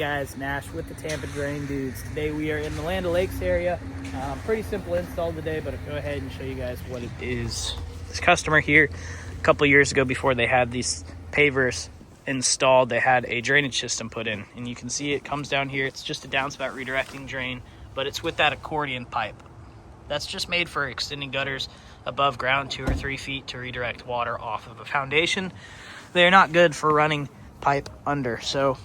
guys, Nash with the Tampa Drain Dudes. Today we are in the Land O'Lakes area. Pretty simple install today, but I'll go ahead and show you guys what it is. This customer here, a couple years ago before they had these pavers installed, they had a drainage system put in. And you can see it comes down here. It's just a downspout redirecting drain, but it's with that accordion pipe. That's just made for extending gutters above ground 2 or 3 feet to redirect water off of a foundation. They're not good for running pipe under. So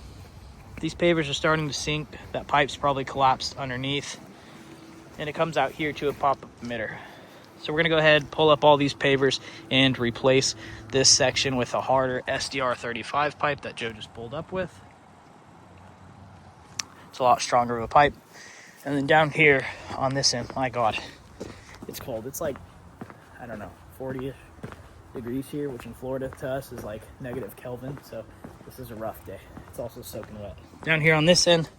these pavers are starting to sink. That pipe's probably collapsed underneath, and it comes out here to a pop-up emitter. So we're gonna go ahead, pull up all these pavers and replace this section with a harder SDR 35 pipe that Joe just pulled up with. It's a lot stronger of a pipe. And then down here on this end, my God, it's cold. It's like, I don't know, 40-ish degrees here, which in Florida to us is like negative Kelvin. So this is a rough day. It's also soaking wet. Down here on this end,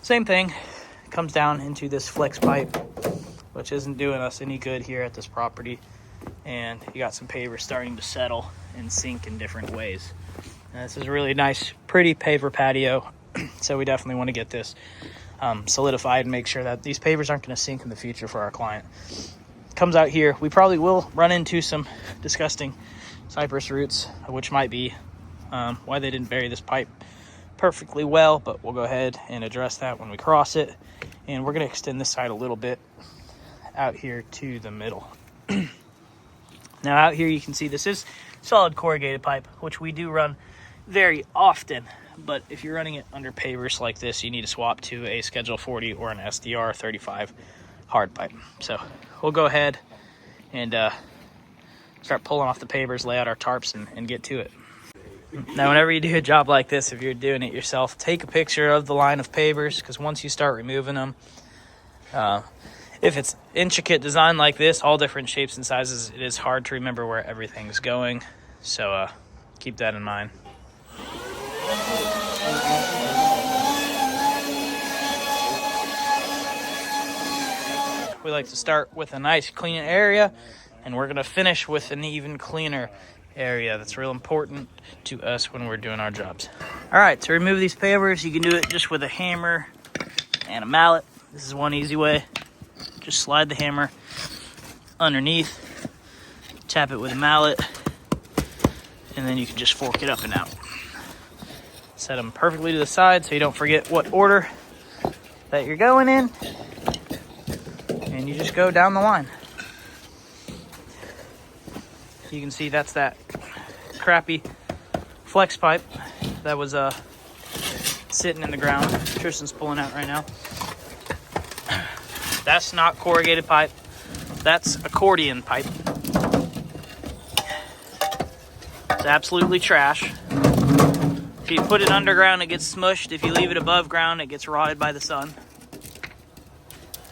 same thing. It comes down into this flex pipe, which isn't doing us any good here at this property. And you got some pavers starting to settle and sink in different ways. And this is a really nice, pretty paver patio. So we definitely want to get this solidified and make sure that these pavers aren't going to sink in the future for our client. Comes out here. We probably will run into some disgusting cypress roots, which might be why they didn't bury this pipe perfectly well, but we'll go ahead and address that when we cross it. And we're going to extend this side a little bit out here to the middle. Now out here you can see this is solid corrugated pipe, which we do run very often. But if you're running it under pavers like this, you need to swap to a Schedule 40 or an SDR 35 hard pipe. So we'll go ahead and start pulling off the pavers, lay out our tarps, and get to it. Now, whenever you do a job like this, if you're doing it yourself, take a picture of the line of pavers, because once you start removing them, if it's intricate design like this, all different shapes and sizes, it is hard to remember where everything's going. So keep that in mind. We like to start with a nice clean area, and we're going to finish with an even cleaner area. That's real important to us when we're doing our jobs. All right, to remove these pavers, you can do it just with a hammer and a mallet. This is one easy way. Just slide the hammer underneath, tap it with a mallet, and then you can just fork it up and out. Set them perfectly to the side so you don't forget what order that you're going in, and you just go down the line. You can see that's that crappy flex pipe that was sitting in the ground. Tristan's pulling out right now. That's not corrugated pipe. That's accordion pipe. It's absolutely trash. If you put it underground, it gets smushed. If you leave it above ground, it gets rotted by the sun.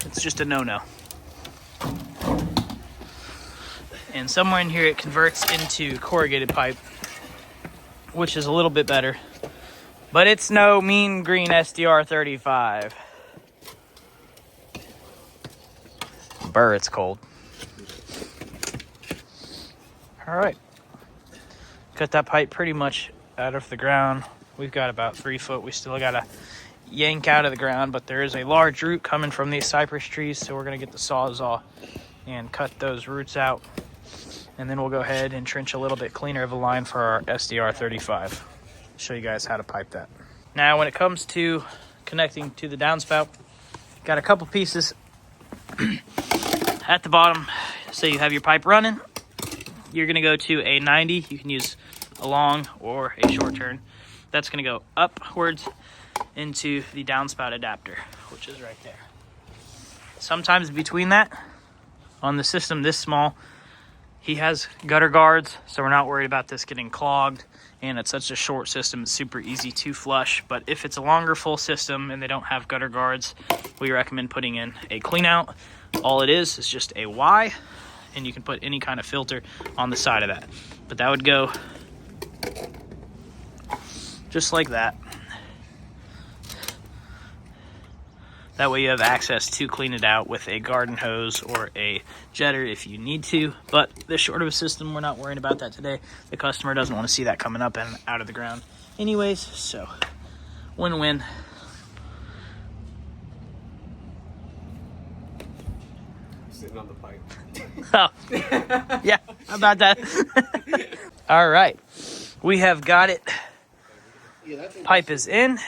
It's just a no-no. And somewhere in here it converts into corrugated pipe, which is a little bit better. But it's no mean green SDR 35. Burr, it's cold. All right. Cut that pipe pretty much out of the ground. We've got about 3 foot. We still got to yank out of the ground, but there is a large root coming from these cypress trees, so we're going to get the Sawzall and cut those roots out. And then we'll go ahead and trench a little bit cleaner of a line for our SDR 35. Show you guys how to pipe that. Now, when it comes to connecting to the downspout, got a couple pieces at the bottom. So you have your pipe running. You're going to go to a 90. You can use a long or a short turn. That's going to go upwards into the downspout adapter, which is right there. Sometimes between that, on the system this small, he has gutter guards, so we're not worried about this getting clogged. And it's such a short system, it's super easy to flush. But if it's a longer full system and they don't have gutter guards, we recommend putting in a clean out. All it is just a Y, and you can put any kind of filter on the side of that. But that would go just like that. That way you have access to clean it out with a garden hose or a jetter if you need to. But this short of a system, we're not worrying about that today. The customer doesn't want to see that coming up and out of the ground anyways. So Win-win. Sitting on the pipe. Oh, yeah, how about that? All right, we have got it. Pipe is in.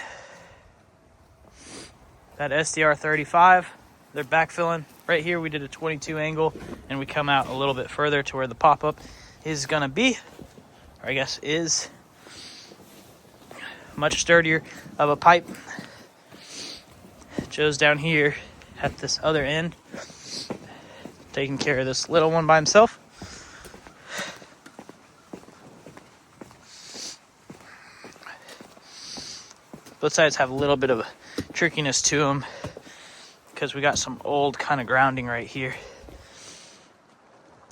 That SDR 35, they're backfilling. Right here, we did a 22 angle, and we come out a little bit further to where the pop-up is gonna be, or I guess is. Much sturdier of a pipe. Joe's down here at this other end, taking care of this little one by himself. Both sides have a little bit of a trickiness to them because we got some old kind of grounding right here.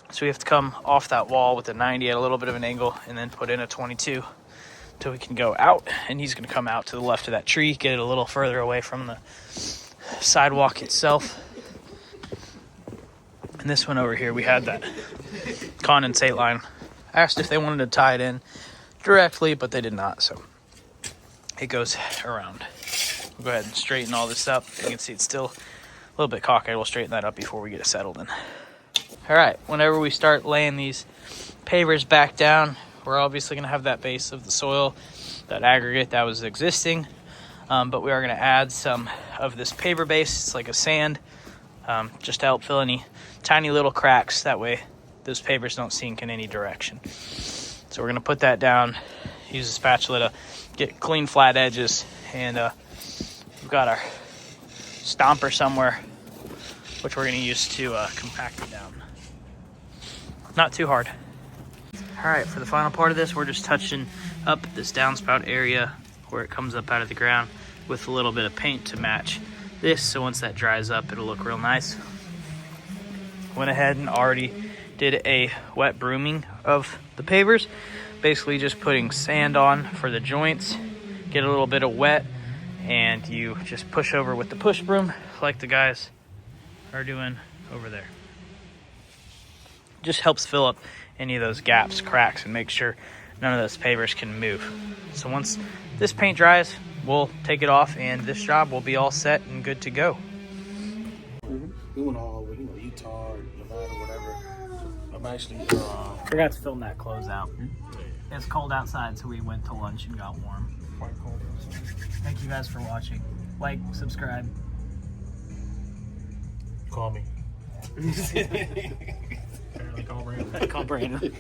So we have to come off that wall with a 90 at a little bit of an angle and then put in a 22 till we can go out. And he's going to come out to the left of that tree, get it a little further away from the sidewalk itself. And this one over here, we had that condensate line. I asked if they wanted to tie it in directly, but they did not, so it goes around. We'll go ahead and straighten all this up. You can see it's still a little bit cockeyed. We'll straighten that up before we get it settled in. All right, whenever we start laying these pavers back down, we're obviously gonna have that base of the soil, that aggregate that was existing, but we are gonna add some of this paver base. It's like a sand, just to help fill any tiny little cracks. That way those pavers don't sink in any direction. So we're gonna put that down, use a spatula to get clean flat edges, and we've got our stomper somewhere, which we're gonna use to compact it down. Not too hard. All right, for the final part of this, we're just touching up this downspout area where it comes up out of the ground with a little bit of paint to match this. So once that dries up, it'll look real nice. Went ahead and already did a wet brooming of the pavers. Basically just putting sand on for the joints, get a little bit of wet, and you just push over with the push broom like the guys are doing over there. Just helps fill up any of those gaps, cracks, and make sure none of those pavers can move. So once this paint dries, we'll take it off, and this job will be all set and good to go. We went all over, Utah, or Nevada, whatever. I'm actually Forgot to film that closeout. It's cold outside, so we went to lunch and got warm. quite cold outside. Thank you guys for watching. Like, subscribe. Call me. Apparently call Brandon. Call Brandon.